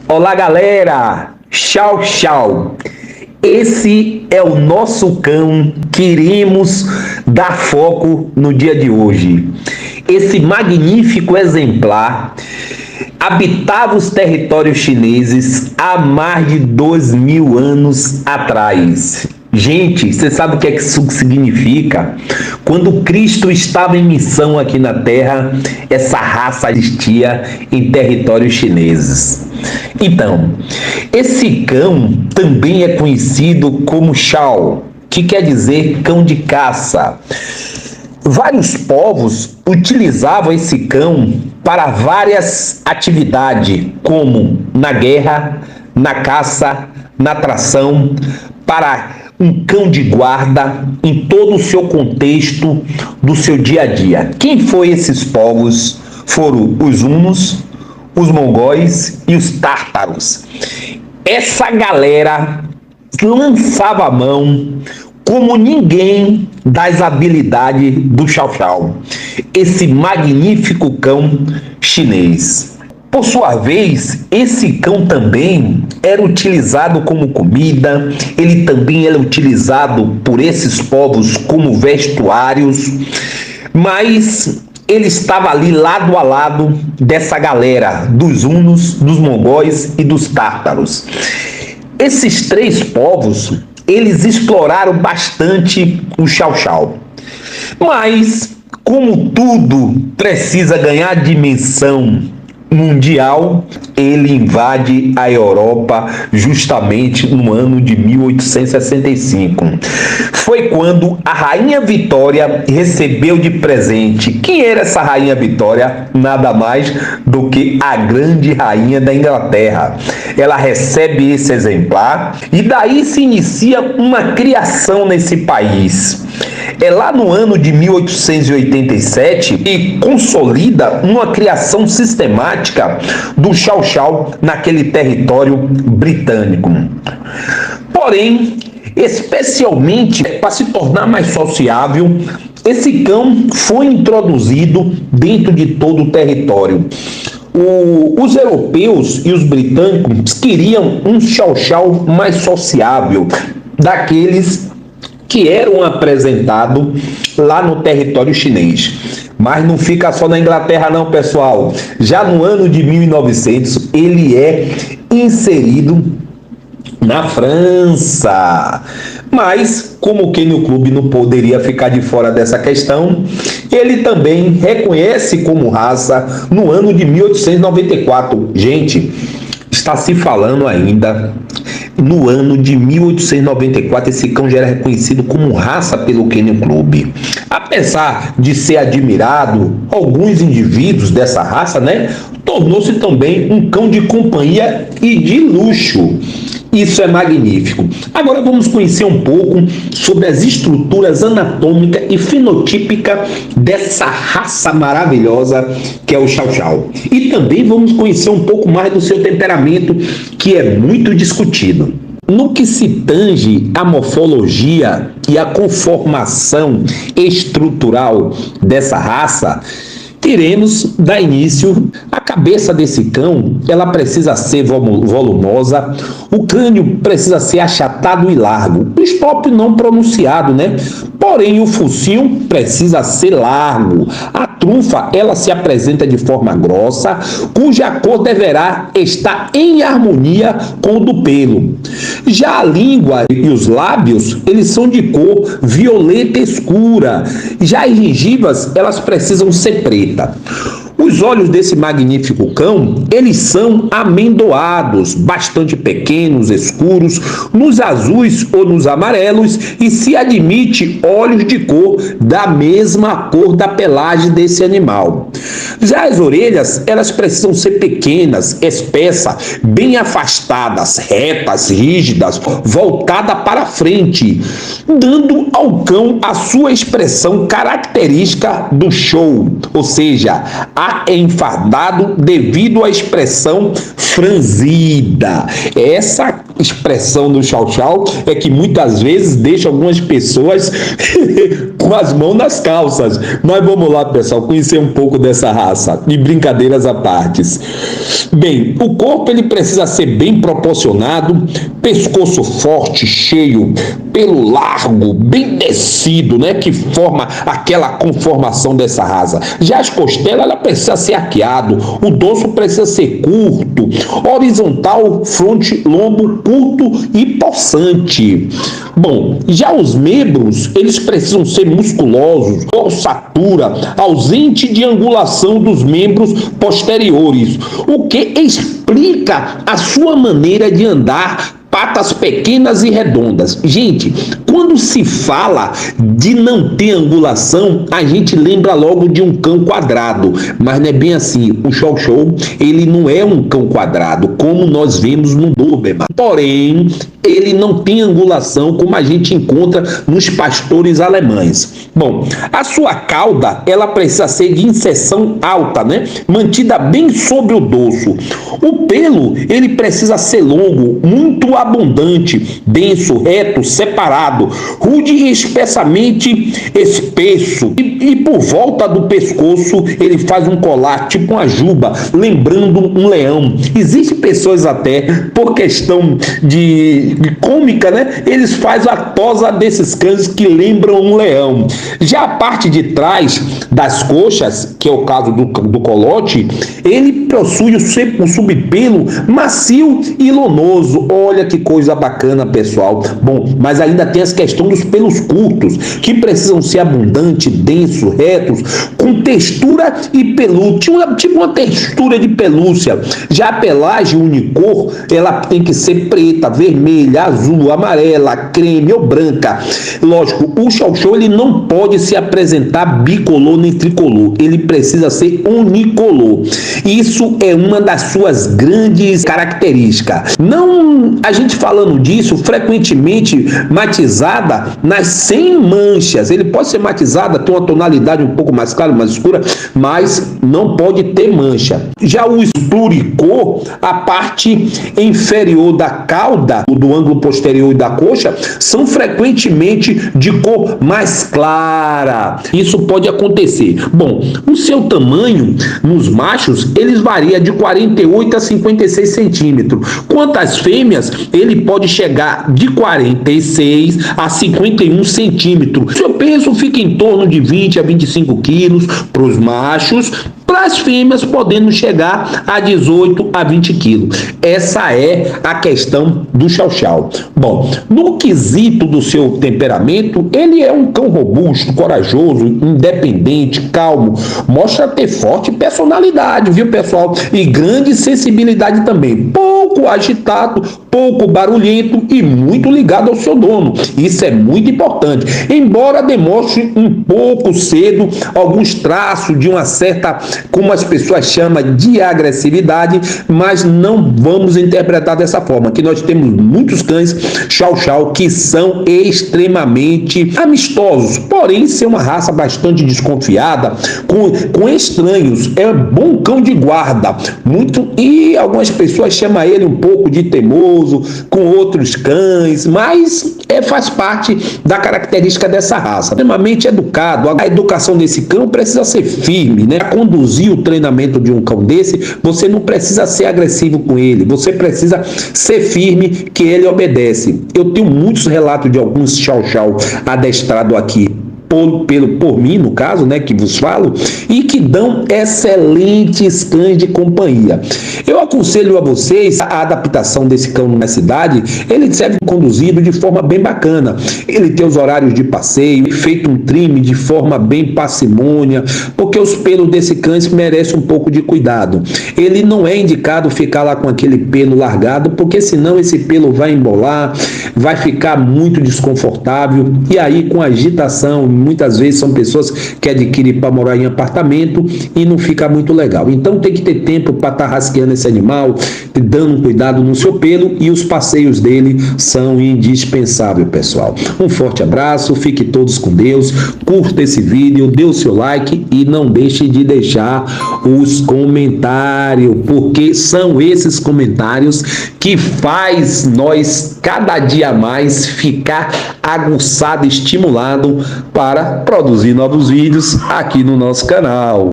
Olá, galera! Tchau, tchau! Esse é o nosso cão que iremos dar foco no dia de hoje. Esse magnífico exemplar habitava os territórios chineses há mais de 2.000 anos atrás. Gente, você sabe o que é que isso significa? Quando Cristo estava em missão aqui na Terra, essa raça existia em territórios chineses. Então, esse cão também é conhecido como Shao, que quer dizer cão de caça. Vários povos utilizavam esse cão para várias atividades, como na guerra, na caça, na tração, para um cão de guarda em todo o seu contexto do seu dia a dia. Quem foi esses povos? Foram os hunos, os mongóis e os tártaros. Essa galera lançava a mão como ninguém das habilidades do Chow Chow, esse magnífico cão chinês. Por sua vez, esse cão também era utilizado como comida, ele também era utilizado por esses povos como vestuários, mas ele estava ali lado a lado dessa galera, dos hunos, dos mongóis e dos tártaros. Esses três povos, eles exploraram bastante o Chow Chow. Mas, como tudo precisa ganhar dimensão mundial, ele invade a Europa justamente no ano de 1865. Foi quando a Rainha Vitória recebeu de presente. Quem era essa Rainha Vitória? Nada mais do que a grande rainha da Inglaterra. Ela recebe esse exemplar e daí se inicia uma criação nesse país. É lá no ano de 1887 e consolida uma criação sistemática do Chow Chow naquele território britânico. Porém, especialmente para se tornar mais sociável, esse cão foi introduzido dentro de todo o território. Os europeus e os britânicos queriam um Chow Chow mais sociável, daqueles que eram apresentados lá no território chinês. Mas não fica só na Inglaterra não, pessoal. Já no ano de 1900, ele é inserido na França. Mas, como o Kennel Club não poderia ficar de fora dessa questão, ele também reconhece como raça no ano de 1894. Gente, está se falando ainda no ano de 1894, esse cão já era reconhecido como raça pelo Kennel Club. Apesar de ser admirado, alguns indivíduos dessa raça, tornou-se também um cão de companhia e de luxo. Isso é magnífico. Agora vamos conhecer um pouco sobre as estruturas anatômicas e fenotípicas dessa raça maravilhosa que é o Chow Chow. E também vamos conhecer um pouco mais do seu temperamento, que é muito discutido. No que se tange à morfologia e à conformação estrutural dessa raça, iremos dar início. A cabeça desse cão, ela precisa ser volumosa, o crânio precisa ser achatado e largo, o estômago não pronunciado, Porém, o focinho precisa ser largo. A trunfa, ela se apresenta de forma grossa, cuja cor deverá estar em harmonia com o do pelo. Já a língua e os lábios, eles são de cor violeta escura. Já as gengivas, elas precisam ser pretas. Os olhos desse magnífico cão, eles são amendoados, bastante pequenos, escuros, nos azuis ou nos amarelos, e se admite olhos de cor da mesma cor da pelagem desse animal. Já as orelhas, elas precisam ser pequenas, espessas, bem afastadas, retas, rígidas, voltadas para frente, dando ao cão a sua expressão característica do show, ou seja, enfardado devido à expressão franzida. Essa expressão do chau-chau é que muitas vezes deixa algumas pessoas com as mãos nas calças. Mas vamos lá, pessoal, conhecer um pouco dessa raça, de brincadeiras à parte. Bem, o corpo ele precisa ser bem proporcionado, pescoço forte, cheio, pelo largo, bem descido, né, que forma aquela conformação dessa raça. Já as costelas, ela precisa ser arqueado, o dorso precisa ser curto, horizontal, fronte, lombo curto e possante. Bom, já os membros, eles precisam ser musculosos, ossatura, ausente de angulação dos membros posteriores, o que explica a sua maneira de andar, patas pequenas e redondas. Gente, quando se fala de não ter angulação, a gente lembra logo de um cão quadrado, mas não é bem assim. O chau-chau, ele não é um cão quadrado, como nós vemos no Doberman. Porém, ele não tem angulação como a gente encontra nos pastores alemães. Bom, a sua cauda, ela precisa ser de inserção alta, né? Mantida bem sobre o dorso. O pelo, ele precisa ser longo, muito abundante, denso, reto, separado, rude e espessamente espesso. E por volta do pescoço, ele faz um colar, tipo uma juba, lembrando um leão. Existem pessoas até, por questão de cômica, né? Eles fazem a tosa desses cães que lembram um leão. Já a parte de trás das coxas, que é o caso do colote, ele possui o subpelo macio e lonoso. Olha que coisa bacana, pessoal. Bom, mas ainda tem as questões dos pelos curtos, que precisam ser abundantes, densos, retos, com textura e pelúcia, tipo uma textura de pelúcia. Já a pelagem unicor, ela tem que ser preta, vermelha, azul, amarela, creme ou branca. Lógico, o chau-chau ele não pode se apresentar bicolor nem tricolor, ele precisa ser unicolor. Isso é uma das suas grandes características. Não, a gente falando disso, frequentemente matizada nas 100 manchas. Ele pode ser matizada, ter uma tonalidade um pouco mais clara, mais escura, mas não pode ter mancha. Já o pluricor, a parte inferior da cauda, do ângulo posterior e da coxa, são frequentemente de cor mais clara. Isso pode acontecer. Bom, o seu tamanho nos machos, eles varia de 48 a 56 centímetros. Quanto às fêmeas, ele pode chegar de 46 a 51 centímetros. Seu peso fica em torno de 20 a 25 quilos para os machos, para as fêmeas podendo chegar a 18 a 20 quilos. Essa é a questão do chau-chau. Bom, no quesito do seu temperamento, ele é um cão robusto, corajoso, independente, calmo, mostra ter forte personalidade, viu, pessoal? E grande sensibilidade também. Pouco agitado, pouco barulhento e muito ligado ao seu dono. Isso é muito importante. Embora demonstre um pouco cedo alguns traços de uma certa, como as pessoas chamam, de agressividade, mas não vamos interpretar dessa forma, que nós temos muitos cães chau-chau que são extremamente amistosos, porém ser uma raça bastante desconfiada, com estranhos, é bom cão de guarda, muito, e algumas pessoas chamam ele um pouco de teimoso, com outros cães, mas faz parte da característica dessa raça, extremamente educado. A educação desse cão precisa ser firme, né? Para conduzir o treinamento de um cão desse, você não precisa ser agressivo com ele, você precisa ser firme, que ele obedece. Eu tenho muitos relatos de alguns chau-chau adestrado aqui por mim, no caso, né, que vos falo, e que dão excelentes cães de companhia. Eu aconselho a vocês a adaptação desse cão na cidade. Ele deve ser conduzido de forma bem bacana. Ele tem os horários de passeio, feito um trim de forma bem parcimônia, porque os pelos desse cão merecem um pouco de cuidado. Ele não é indicado ficar lá com aquele pelo largado, porque senão esse pelo vai embolar, vai ficar muito desconfortável, e aí com agitação, muitas vezes são pessoas que adquirem para morar em apartamento e não fica muito legal. Então tem que ter tempo para estar rasqueando esse animal, dando um cuidado no seu pelo, e os passeios dele são indispensáveis, pessoal. Um forte abraço, fiquem todos com Deus, curta esse vídeo, dê o seu like e não deixe de deixar os comentários, porque são esses comentários que faz nós cada dia mais ficar aguçado, estimulado para produzir novos vídeos aqui no nosso canal.